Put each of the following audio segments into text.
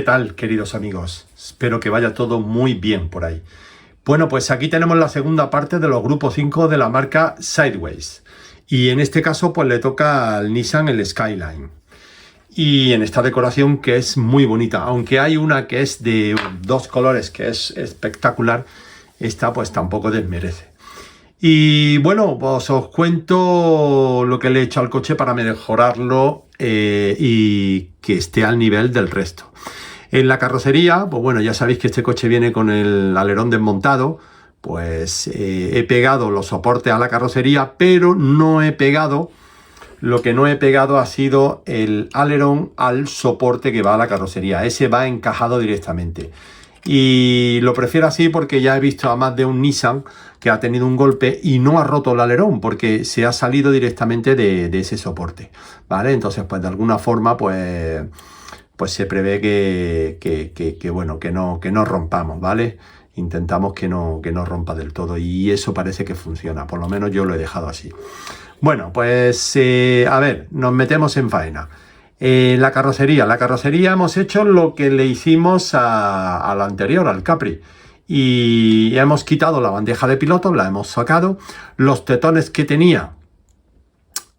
¿Qué tal, queridos amigos? Espero que vaya todo muy bien por ahí. Bueno, pues aquí tenemos la segunda parte de los grupos 5 de la marca Sideways. Y en este caso, pues le toca al Nissan el Skyline. Y en esta decoración que es muy bonita, aunque hay una que es de dos colores que es espectacular, esta pues tampoco desmerece. Y bueno, pues os cuento lo que le he hecho al coche para mejorarlo y que esté al nivel del resto. En la carrocería, pues bueno, ya sabéis que este coche viene con el alerón desmontado, pues he pegado los soportes a la carrocería, pero no he pegado, lo que no he pegado ha sido el alerón al soporte que va a la carrocería, ese va encajado directamente. Y lo prefiero así porque ya he visto a más de un Nissan que ha tenido un golpe y no ha roto el alerón porque se ha salido directamente de ese soporte, ¿vale? Entonces, pues de alguna forma, pues se prevé bueno, que no rompamos, ¿vale? Intentamos que no rompa del todo y eso parece que funciona, por lo menos yo lo he dejado así. Bueno, pues a ver, nos metemos en faena. La carrocería hemos hecho lo que le hicimos a la anterior, al Capri. Y hemos quitado la bandeja de piloto, la hemos sacado. Los tetones que tenía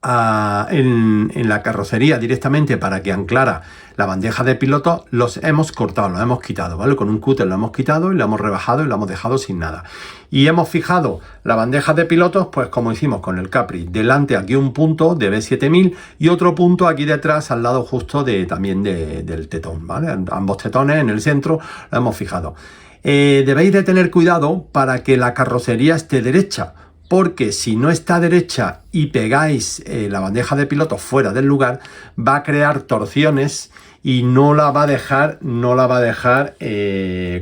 en la carrocería directamente para que anclara la bandeja de piloto, los hemos cortado, los hemos quitado, ¿vale? Con un cúter lo hemos quitado y lo hemos rebajado y lo hemos dejado sin nada. Y hemos fijado la bandeja de pilotos, pues como hicimos con el Capri, delante aquí un punto de B7000 y otro punto aquí detrás al lado justo también del tetón, ¿vale? Ambos tetones en el centro lo hemos fijado. Debéis de tener cuidado para que la carrocería esté derecha, porque si no está derecha y pegáis la bandeja de piloto fuera del lugar, va a crear torsiones y no la va a dejar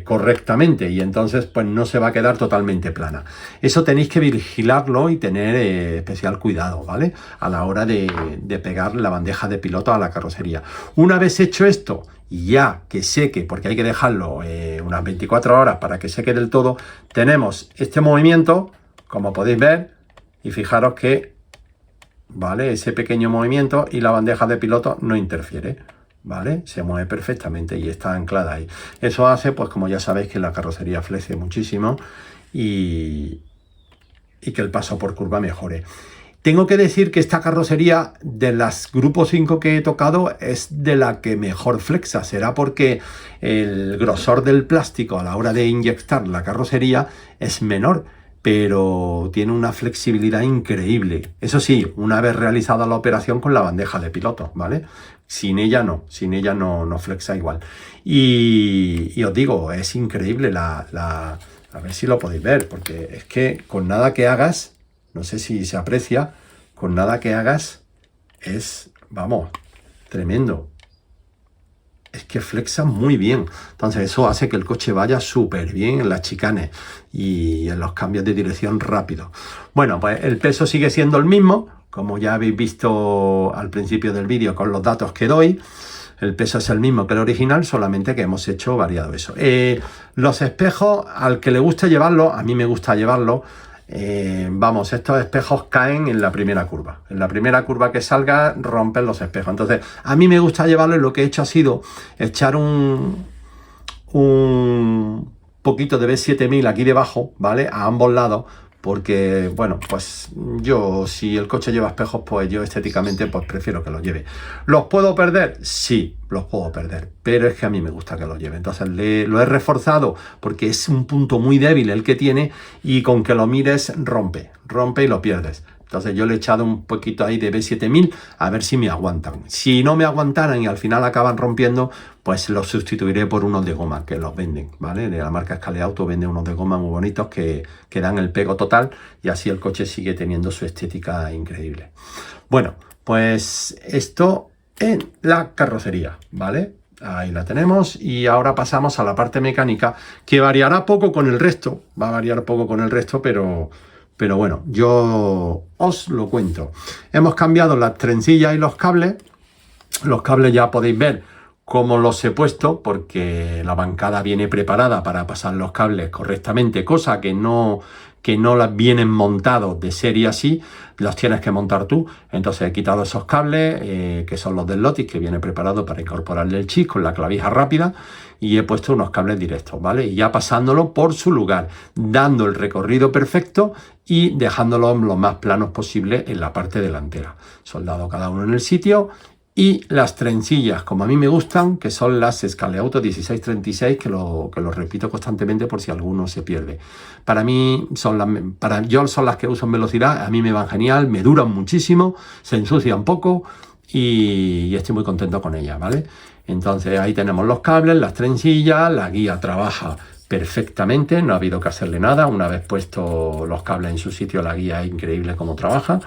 correctamente y entonces pues no se va a quedar totalmente plana. Eso tenéis que vigilarlo y tener especial cuidado, ¿vale? A la hora de pegar la bandeja de piloto a la carrocería. Una vez hecho esto, y ya que seque, porque hay que dejarlo unas 24 horas para que seque del todo, tenemos este movimiento, como podéis ver, y fijaros que, ¿vale? Ese pequeño movimiento y la bandeja de piloto no interfiere, ¿vale? Se mueve perfectamente y está anclada ahí. Eso hace, pues como ya sabéis, que la carrocería flece muchísimo y que el paso por curva mejore. Tengo que decir que esta carrocería de las Grupo 5 que he tocado es de la que mejor flexa. Será porque el grosor del plástico a la hora de inyectar la carrocería es menor, pero tiene una flexibilidad increíble. Eso sí, una vez realizada la operación con la bandeja de piloto, ¿vale? Sin ella no flexa igual. Y os digo, es increíble a ver si lo podéis ver, porque es que con nada que hagas, no sé si se aprecia, con nada que hagas es, vamos, tremendo. Es que flexa muy bien, entonces eso hace que el coche vaya súper bien en las chicanes y en los cambios de dirección rápido. Bueno, pues el peso sigue siendo el mismo, como ya habéis visto al principio del vídeo con los datos que doy. El peso es el mismo que el original, solamente que hemos hecho variado eso. Los espejos, al que le guste llevarlo, a mí me gusta llevarlo. Vamos, estos espejos caen en la primera curva. En la primera curva que salga, rompen los espejos. Entonces, a mí me gusta llevarlo y lo que he hecho ha sido echar un poquito de B7000 aquí debajo, ¿vale? A ambos lados, porque, bueno, pues yo, si el coche lleva espejos, pues yo estéticamente pues prefiero que los lleve. ¿Los puedo perder? Sí, los puedo perder, pero es que a mí me gusta que los lleve. Entonces lo he reforzado porque es un punto muy débil el que tiene y con que lo mires rompe y lo pierdes. Entonces yo le he echado un poquito ahí de B7000 a ver si me aguantan. Si no me aguantaran y al final acaban rompiendo, pues los sustituiré por unos de goma que los venden, ¿vale? De la marca Scaleauto vende unos de goma muy bonitos que dan el pego total y así el coche sigue teniendo su estética increíble. Bueno, pues esto en la carrocería, ¿vale? Ahí la tenemos y ahora pasamos a la parte mecánica que variará poco con el resto. Va a variar poco con el resto, pero bueno, yo os lo cuento. Hemos cambiado las trencillas y los cables. Los cables ya podéis ver cómo los he puesto, porque la bancada viene preparada para pasar los cables correctamente, cosa que no que no las vienen montados de serie así, los tienes que montar tú. Entonces he quitado esos cables, que son los del Lotis, que viene preparado para incorporarle el chip con la clavija rápida, y he puesto unos cables directos, ¿vale? Y ya pasándolo por su lugar, dando el recorrido perfecto y dejándolo lo más planos posible en la parte delantera. Soldado cada uno en el sitio. Y las trencillas, como a mí me gustan, que son las Scaleauto 1636, que lo repito constantemente por si alguno se pierde. Para mí son las que uso en velocidad, a mí me van genial, me duran muchísimo, se ensucian poco y estoy muy contento con ellas, ¿vale? Entonces ahí tenemos los cables, las trencillas, la guía trabaja perfectamente, no ha habido que hacerle nada. Una vez puesto los cables en su sitio, la guía es increíble cómo trabaja.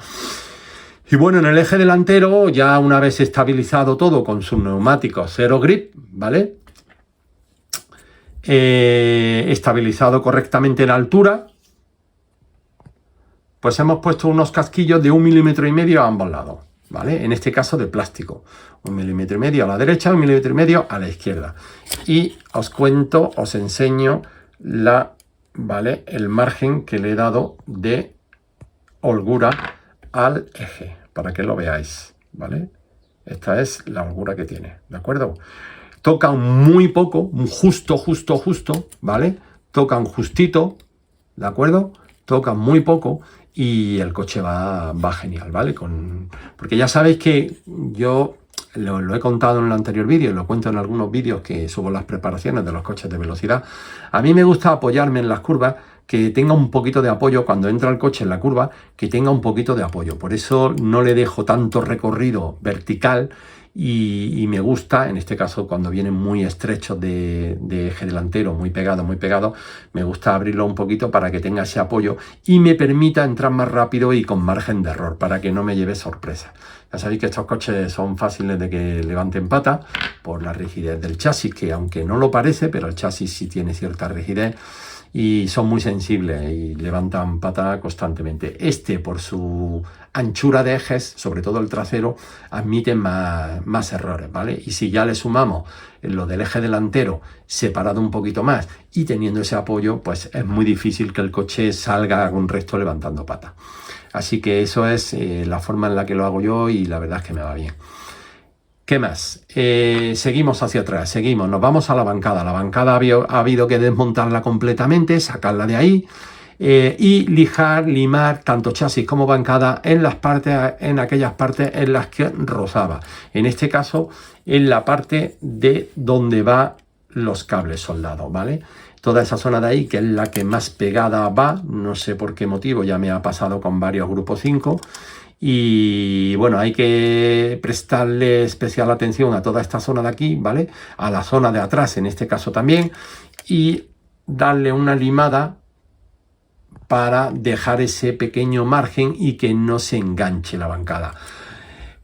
Y bueno, en el eje delantero, ya una vez estabilizado todo con sus neumáticos Zero Grip, ¿vale? Estabilizado correctamente en altura, pues hemos puesto unos casquillos de 1,5 milímetros a ambos lados, ¿vale? En este caso de plástico. 1,5 milímetros a la derecha, 1,5 milímetros a la izquierda. Y os enseño ¿vale? El margen que le he dado de holgura al eje, para que lo veáis, ¿vale? Esta es la holgura que tiene, ¿de acuerdo? Tocan muy poco, justo, ¿vale? Tocan justito, ¿de acuerdo? Tocan muy poco y el coche va genial, ¿vale? Porque ya sabéis que yo lo he contado en el anterior vídeo, lo cuento en algunos vídeos que subo las preparaciones de los coches de velocidad. A mí me gusta apoyarme en las curvas, que tenga un poquito de apoyo cuando entra el coche en la curva, que tenga un poquito de apoyo. Por eso no le dejo tanto recorrido vertical y me gusta, en este caso cuando vienen muy estrechos de eje delantero, muy pegado, me gusta abrirlo un poquito para que tenga ese apoyo y me permita entrar más rápido y con margen de error, para que no me lleve sorpresa. Ya sabéis que estos coches son fáciles de que levanten pata por la rigidez del chasis, que aunque no lo parece, pero el chasis sí tiene cierta rigidez, y son muy sensibles y levantan pata constantemente. Por su anchura de ejes, sobre todo el trasero, admite más errores, ¿vale? Y si ya le sumamos lo del eje delantero separado un poquito más y teniendo ese apoyo, pues es muy difícil que el coche salga con resto levantando pata. Así que eso es la forma en la que lo hago yo y la verdad es que me va bien. ¿Qué más? Seguimos hacia atrás, nos vamos a la bancada. La bancada ha habido que desmontarla completamente, sacarla de ahí y limar tanto chasis como bancada en aquellas partes en las que rozaba. En este caso, en la parte de donde va los cables soldados, ¿vale? Toda esa zona de ahí, que es la que más pegada va, no sé por qué motivo, ya me ha pasado con varios grupos 5. Y bueno, hay que prestarle especial atención a toda esta zona de aquí, ¿vale? A la zona de atrás, en este caso también, y darle una limada para dejar ese pequeño margen y que no se enganche la bancada.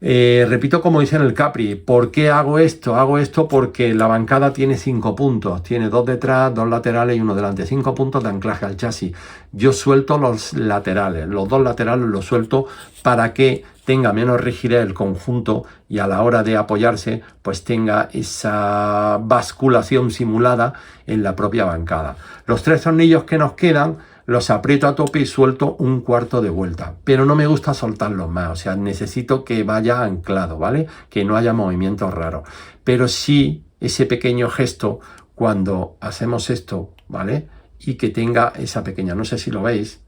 Repito, como dice en el Capri, ¿por qué hago esto? Hago esto porque la bancada tiene 5 puntos, tiene 2 detrás, 2 laterales y 1 delante, 5 puntos de anclaje al chasis. Yo suelto los laterales, los 2 laterales los suelto para que tenga menos rigidez el conjunto y a la hora de apoyarse pues tenga esa basculación simulada en la propia bancada. Los 3 tornillos que nos quedan los aprieto a tope y suelto un cuarto de vuelta, pero no me gusta soltarlos más, o sea, necesito que vaya anclado, ¿vale? Que no haya movimientos raros, pero sí ese pequeño gesto cuando hacemos esto, ¿vale? Y que tenga esa pequeña, no sé si lo veis,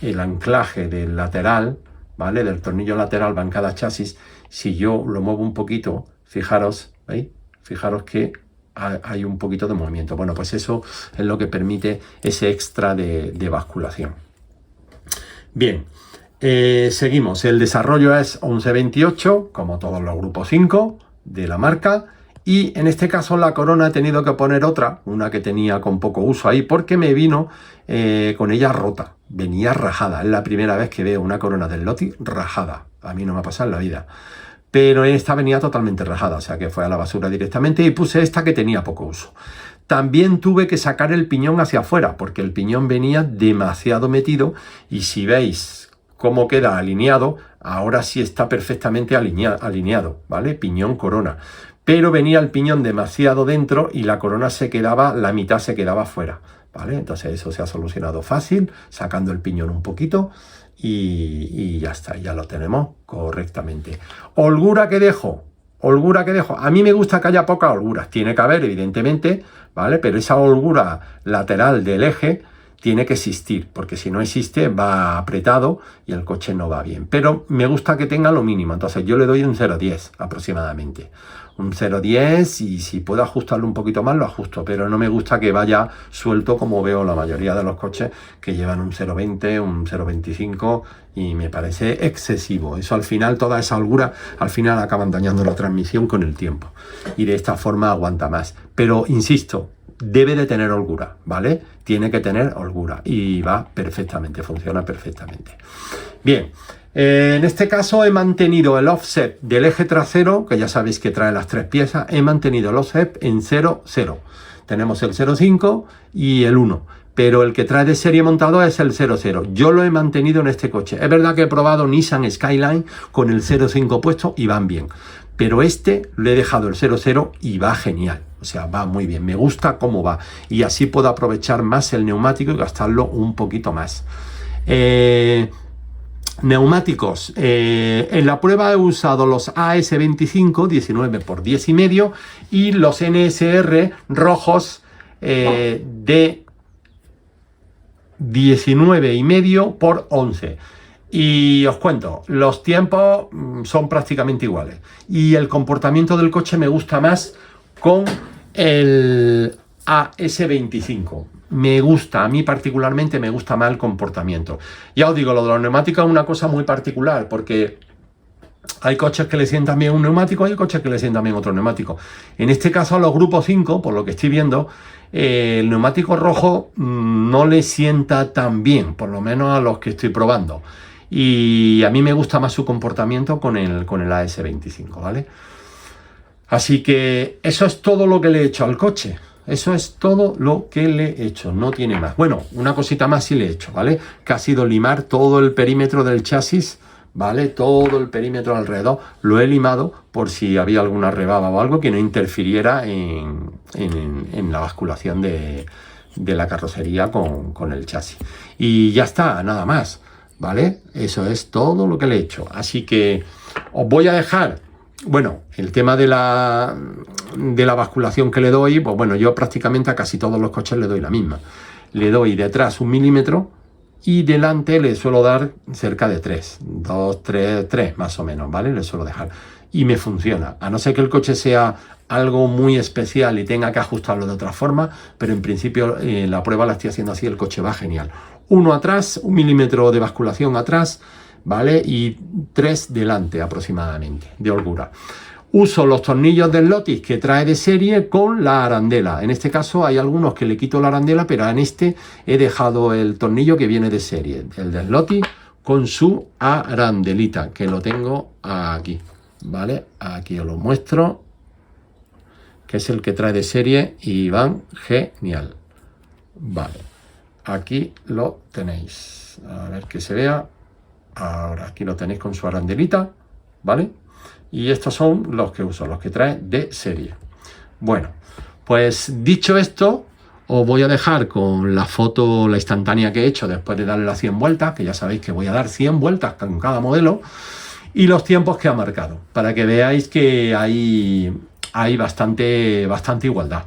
el anclaje del lateral, ¿vale? Del tornillo lateral bancada chasis, si yo lo muevo un poquito, fijaros, ¿veis? Fijaros que hay un poquito de movimiento. Bueno, pues eso es lo que permite ese extra de basculación. Bien, seguimos. El desarrollo es 1128, como todos los grupos 5 de la marca. Y en este caso la corona he tenido que poner una que tenía con poco uso ahí, porque me vino con ella rota. Venía rajada. Es la primera vez que veo una corona del Lotis rajada. A mí no me ha pasado en la vida. Pero esta venía totalmente rajada, o sea que fue a la basura directamente y puse esta que tenía poco uso. También tuve que sacar el piñón hacia afuera, porque el piñón venía demasiado metido y si veis cómo queda alineado, ahora sí está perfectamente alineado, ¿vale? Piñón corona. Pero venía el piñón demasiado dentro y la corona la mitad se quedaba fuera, ¿vale? Entonces eso se ha solucionado fácil, sacando el piñón un poquito y ya está, ya lo tenemos correctamente. Holgura que dejo. Holgura que dejo. A mí me gusta que haya poca holgura. Tiene que haber, evidentemente, ¿vale? Pero esa holgura lateral del eje tiene que existir, porque si no existe va apretado y el coche no va bien. Pero me gusta que tenga lo mínimo, entonces yo le doy un 0,10 aproximadamente. Un 0,10 y si puedo ajustarlo un poquito más lo ajusto, pero no me gusta que vaya suelto como veo la mayoría de los coches que llevan un 0,20, un 0,25 y me parece excesivo. Eso al final, toda esa holgura, al final acaban dañando la transmisión con el tiempo y de esta forma aguanta más. Pero insisto, debe de tener holgura, ¿vale? Tiene que tener holgura y va perfectamente, funciona perfectamente. Bien, en este caso he mantenido el offset del eje trasero, que ya sabéis que trae las 3 piezas, he mantenido el offset en 0,0. Tenemos el 0,5 y el 1, pero el que trae de serie montado es el 0,0. Yo lo he mantenido en este coche. Es verdad que he probado Nissan Skyline con el 0,5 puesto y van bien, pero este le he dejado el 0,0 y va genial. O sea, va muy bien, me gusta cómo va y así puedo aprovechar más el neumático y gastarlo un poquito más. Neumáticos, en la prueba he usado los AS25 19 por 10,5 y los NSR rojos de 19,5 por 11. Y os cuento, los tiempos son prácticamente iguales y el comportamiento del coche me gusta más con el AS25. Me gusta, a mí particularmente me gusta más el comportamiento. Ya os digo, lo de los neumáticos es una cosa muy particular, porque hay coches que le sientan bien un neumático, hay coches que le sientan bien otro neumático. En este caso a los grupos 5, por lo que estoy viendo, el neumático rojo no le sienta tan bien, por lo menos a los que estoy probando. Y a mí me gusta más su comportamiento con el AS25, ¿vale? Así que eso es todo lo que le he hecho al coche. Eso es todo lo que le he hecho, no tiene más. Bueno, una cosita más sí le he hecho, ¿vale? Que ha sido limar todo el perímetro del chasis, ¿vale? Todo el perímetro alrededor lo he limado por si había alguna rebaba o algo que no interfiriera en la basculación de la carrocería con el chasis. Y ya está, nada más, ¿vale? Eso es todo lo que le he hecho. Así que os voy a dejar... Bueno, el tema de la basculación que le doy, pues bueno, yo prácticamente a casi todos los coches le doy la misma. Le doy detrás 1 milímetro y delante le suelo dar cerca de 3, 2, 3 más o menos, ¿vale? Le suelo dejar y me funciona, a no ser que el coche sea algo muy especial y tenga que ajustarlo de otra forma, pero en principio la prueba la estoy haciendo así, el coche va genial. 1 atrás, 1 milímetro de basculación atrás, ¿vale? Y 3 delante aproximadamente, de holgura. Uso los tornillos del Lotus que trae de serie con la arandela. En este caso hay algunos que le quito la arandela, pero en este he dejado el tornillo que viene de serie, el del Lotus con su arandelita, que lo tengo aquí, ¿vale? Aquí os lo muestro, que es el que trae de serie y van genial. Vale, aquí lo tenéis. A ver que se vea. Ahora aquí lo tenéis con su arandelita, ¿vale? Y estos son los que uso, los que trae de serie. Bueno, pues dicho esto, os voy a dejar con la foto, la instantánea que he hecho después de darle las 100 vueltas, que ya sabéis que voy a dar 100 vueltas con cada modelo, y los tiempos que ha marcado, para que veáis que hay bastante igualdad.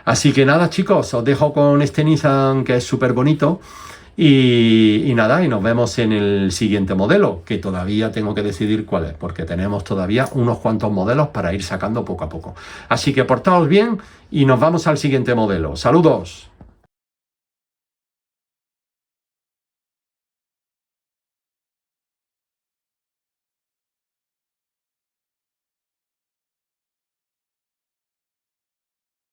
Así que nada, chicos, os dejo con este Nissan que es súper bonito. Y nada, y nos vemos en el siguiente modelo, que todavía tengo que decidir cuál es, porque tenemos todavía unos cuantos modelos para ir sacando poco a poco. Así que portaos bien y nos vamos al siguiente modelo. ¡Saludos!